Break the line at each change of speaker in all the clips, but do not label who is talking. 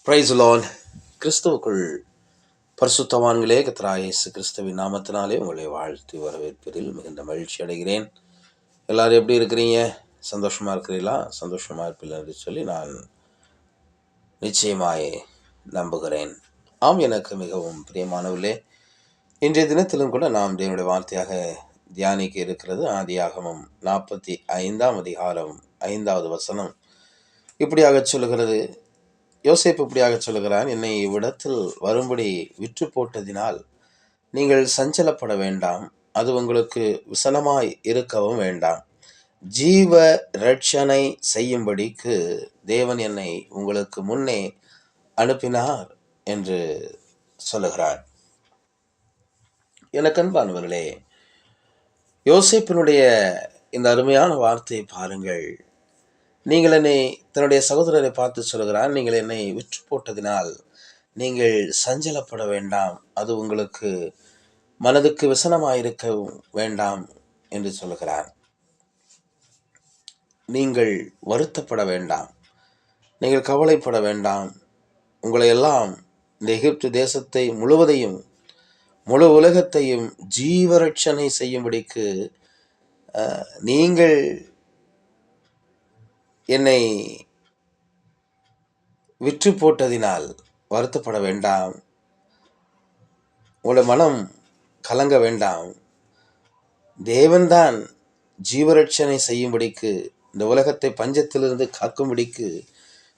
Price Lord. கிறிஸ்துவுக்குள் பரிசுத்தவான்களே, கர்த்தராகிய இயேசு கிறிஸ்துவின் நாமத்தினாலே உங்களை வாழ்த்தி வரவேற்பதில் மிகுந்த மகிழ்ச்சி அடைகிறேன். எல்லாரும் எப்படி இருக்கிறீங்க? சந்தோஷமா இருக்கிறீங்களா? சந்தோஷமா இருப்பீர்கள் என்று சொல்லி நான் நிச்சயமாய் நம்புகிறேன். ஆம், எனக்கு மிகவும் பிரியமானவர்களே, இன்றைய தினத்திலும் கூட நாம் தேவனுடைய வார்த்தையாக தியானிக்க இருக்கிறது ஆதியாகமம் 45 அதிகாரம் 5வது வசனம். இப்படியாக சொல்லுகிறது. யோசேப்பு இப்படியாக சொல்லுகிறான், என்னை இவ்விடத்தில் வரும்படி விற்று போட்டதினால் நீங்கள் சஞ்சலப்பட வேண்டாம், அது உங்களுக்கு விசனமாய் இருக்கவும் வேண்டாம். ஜீவ ரட்சனை செய்யும்படிக்கு தேவன் என்னை உங்களுக்கு முன்னே அனுப்பினார் என்று சொல்லுகிறார். எனக்கு அன்பானவர்களே, யோசேப்பினுடைய இந்த அருமையான வார்த்தையை பாருங்கள். நீங்கள் என்னை, தன்னுடைய சகோதரரை பார்த்து சொல்கிறார், நீங்கள் என்னை விற்று போட்டதினால் நீங்கள் சஞ்சலப்பட வேண்டாம், அது உங்களுக்கு மனதுக்கு விசனமாயிருக்க வேண்டாம் என்று சொல்லுகிறார். நீங்கள் வருத்தப்பட வேண்டாம், நீங்கள் கவலைப்பட வேண்டாம். உங்களை எல்லாம் இந்த எகிப்து தேசத்தை முழுவதையும், முழு உலகத்தையும் ஜீவரட்சனை செய்யும்படிக்கு நீங்கள் என்னை விற்று போட்டதினால் வருத்தப்பட வேண்டாம், உங்களுடைய மனம் கலங்க வேண்டாம். தேவன்தான் ஜீவரட்சனை செய்யும்படிக்கு, இந்த உலகத்தை பஞ்சத்திலிருந்து காக்கும்படிக்கு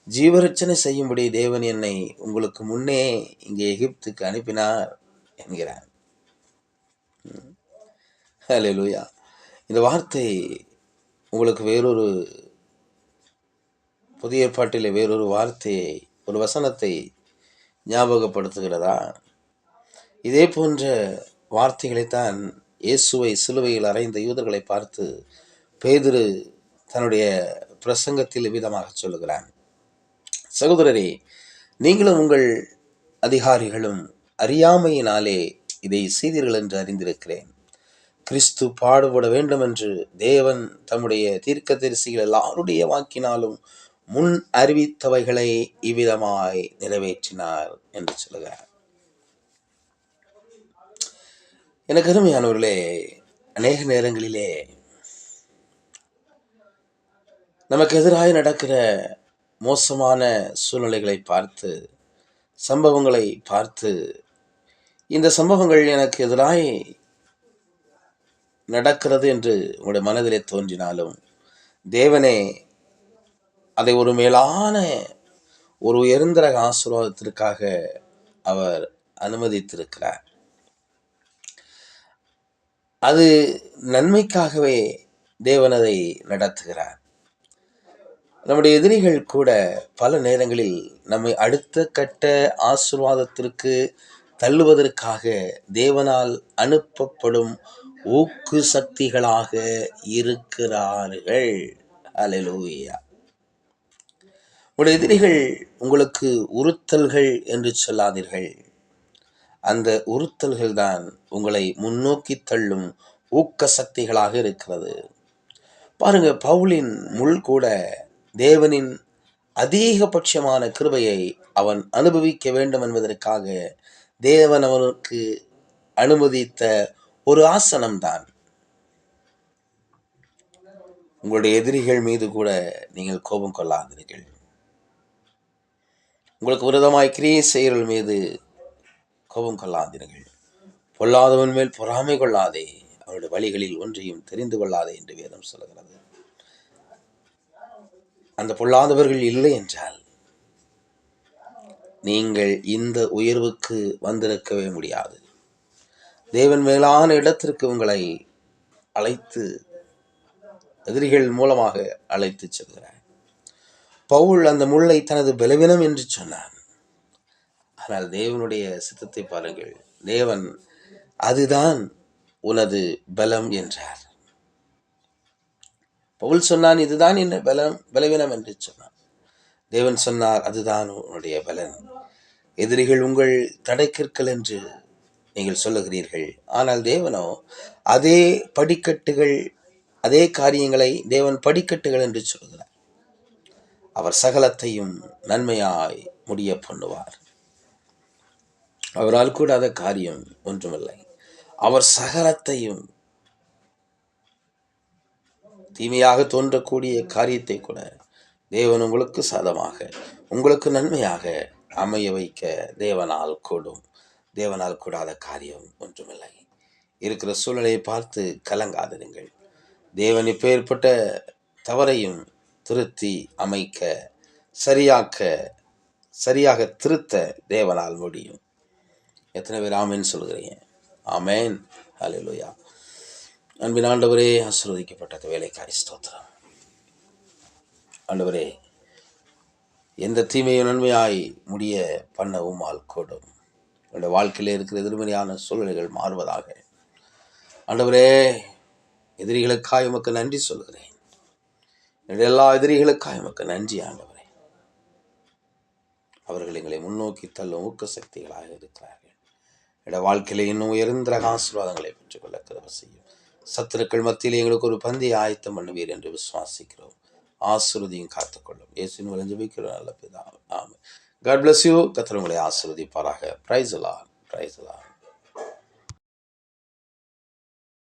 ஜீவரட்சனை செய்யும்படி தேவன் என்னை உங்களுக்கு முன்னே இங்கே எகிப்துக்கு அனுப்பினார் என்கிறார். ஹல்லேலூயா. இந்த வார்த்தை உங்களுக்கு வேறொரு புதிய ஏற்பாட்டிலே வேறொரு வார்த்தையை, ஒரு வசனத்தை ஞாபகப்படுத்துகிறதா? இதே போன்ற வார்த்தைகளைத்தான் இயேசுவை சிலுவையில் அறைந்த யூதர்களை பார்த்து பேதுரு தன்னுடைய பிரசங்கத்தில் விதமாக சொல்லுகிறான். சகோதரரே, நீங்களும் உங்கள் அதிகாரிகளும் அறியாமையினாலே இதை செய்தீர்கள் என்று அறிந்திருக்கிறேன். கிறிஸ்து பாடுபட வேண்டும் என்று தேவன் தம்முடைய தீர்க்கதரிசிகள் எல்லாருடைய வாக்கினாலும் முன் அறிவித்தவைகளை இவ்விதமாய் நிறைவேற்றினார் என்று சொல்லுகிறார். எனக்கு அருமையானவர்களே, அநேக நேரங்களிலே நமக்கு எதிராக நடக்கிற மோசமான சூழ்நிலைகளை பார்த்து, சம்பவங்களை பார்த்து, இந்த சம்பவங்கள் எனக்கு எதிராக நடக்கிறது என்று உங்களுடைய மனதிலே தோன்றினாலும் தேவனே அதை ஒரு மேலான, ஒரு உயர்ந்த ஆசீர்வாதத்திற்காக அவர் அனுமதித்திருக்கிறார். அது நன்மைக்காகவே தேவன் அதை நடத்துகிறார். நம்முடைய எதிரிகள் கூட பல நேரங்களில் நம்மை அடுத்த கட்ட ஆசீர்வாதத்திற்கு தள்ளுவதற்காக தேவனால் அனுப்பப்படும் ஊக்கு சக்திகளாக இருக்கிறார்கள். அல்லேலூயா. உங்களுடைய எதிரிகள் உங்களுக்கு உறுத்தல்கள் என்று சொல்லாதீர்கள். அந்த உறுத்தல்கள் தான் உங்களை முன்னோக்கி தள்ளும் ஊக்க சக்திகளாக இருக்கிறது. பாருங்க, பவுலின் முள் கூட தேவனின் அதிகபட்சமான கிருபையை அவன் அனுபவிக்க வேண்டும் என்பதற்காக தேவன் அவனுக்கு அனுமதித்த ஒரு ஆசனம்தான். உங்களுடைய எதிரிகள் மீது கூட நீங்கள் கோபம் கொள்ளாதீர்கள். உங்களுக்கு விரோதமாய் கிரியை செய்கிறவர்கள் மீது கோபம் கொள்ளாதீர்கள். பொல்லாதவன் மேல் பொறாமை கொள்ளாதே, அவருடைய வழிகளில் ஒன்றையும் தெரிந்து கொள்ளாதே என்று வேதம் சொல்கிறது. அந்த பொல்லாதவர்கள் இல்லை என்றால் நீங்கள் இந்த உயர்வுக்கு வந்திருக்கவே முடியாது. தேவன் மேலான இடத்திற்கு உங்களை அழைத்து, எதிரிகள் மூலமாக அழைத்து செல்கிறார். பவுல் அந்த முள்ளை தனது பலவீனம் என்று சொன்னான். ஆனால் தேவனுடைய சித்தத்தை பாருங்கள். தேவன் அதுதான் உனது பலம் என்றார். பவுல் சொன்னான், இதுதான் என்ன பலவீனம் என்று சொன்னான். தேவன் சொன்னார், அதுதான் உன்னுடைய பலன். எதிரிகள் உங்கள் தடைக்கற்கள் என்று நீங்கள் சொல்லுகிறீர்கள். ஆனால் தேவனோ அதே படிக்கட்டுகள், அதே காரியங்களை தேவன் படிக்கட்டுகள் என்று சொல்கிறார். அவர் சகலத்தையும் நன்மையாய் முடிய பண்ணுவார். அவரால் கூடாத காரியம் ஒன்றுமில்லை. அவர் சகலத்தையும், தீமையாக தோன்றக்கூடிய காரியத்தை கூட தேவன் உங்களுக்கு சாதமாக, உங்களுக்கு நன்மையாக அமைய வைக்க தேவனால் கூடும். தேவனால் கூடாத காரியம் ஒன்றுமில்லை. இருக்கிற சூழ்நிலையை பார்த்து கலங்காதிருங்கள். தேவன் இப்பேற்பட்ட தவறையும் திருத்தி அமைக்க, சரியாக திருத்த தேவனால் முடியும். எத்தனை பேர் ஆமேன் சொல்கிறீங்க? ஆமேன். ஹல்லேலூயா. அன்பின் ஆண்டவரே, ஆசீர்வதிக்கப்பட்ட வேலைக்காய் ஸ்தோத்திரம். ஆண்டவரே, எந்த தீமையும் நன்மையாய் முடிய பண்ண உம்மால் கூடும். என்னுடைய வாழ்க்கையில் இருக்கிற எதிர்மறையான சூழ்நிலைகள் மாறுவதாக. ஆண்டவரே, எதிரிகளுக்காய் உமக்கு நன்றி சொல்கிறேன். என்னுடைய எல்லா எதிரிகளுக்காய் உமக்கு நன்றி ஆண்டவரே. அவர்கள் எங்களை முன்னோக்கி தள்ளும் ஊக்க சக்திகளாக இருக்கிறார்கள். என்னுடைய வாழ்க்கையில இன்னும் உயர்ந்த ஆசீர்வாதங்களை பெற்றுக்கொள்ள கிருபை செய்யும். சத்துருக்கள் மத்தியில் எங்களுக்கு ஒரு பந்தியை ஆயத்தம் பண்ணுவீர் என்று விசுவாசிக்கிறோம். ஆசீர்வதியும் காத்துக்கொள்ளும். இயேசுவின் மூலம் ஜெபிக்கிறோம் நல்ல பிதாவே. ஆமென். God bless you. கர்த்தர் உங்களை ஆசீர்வதிப்பாராக. Praise the Lord. Praise the Lord.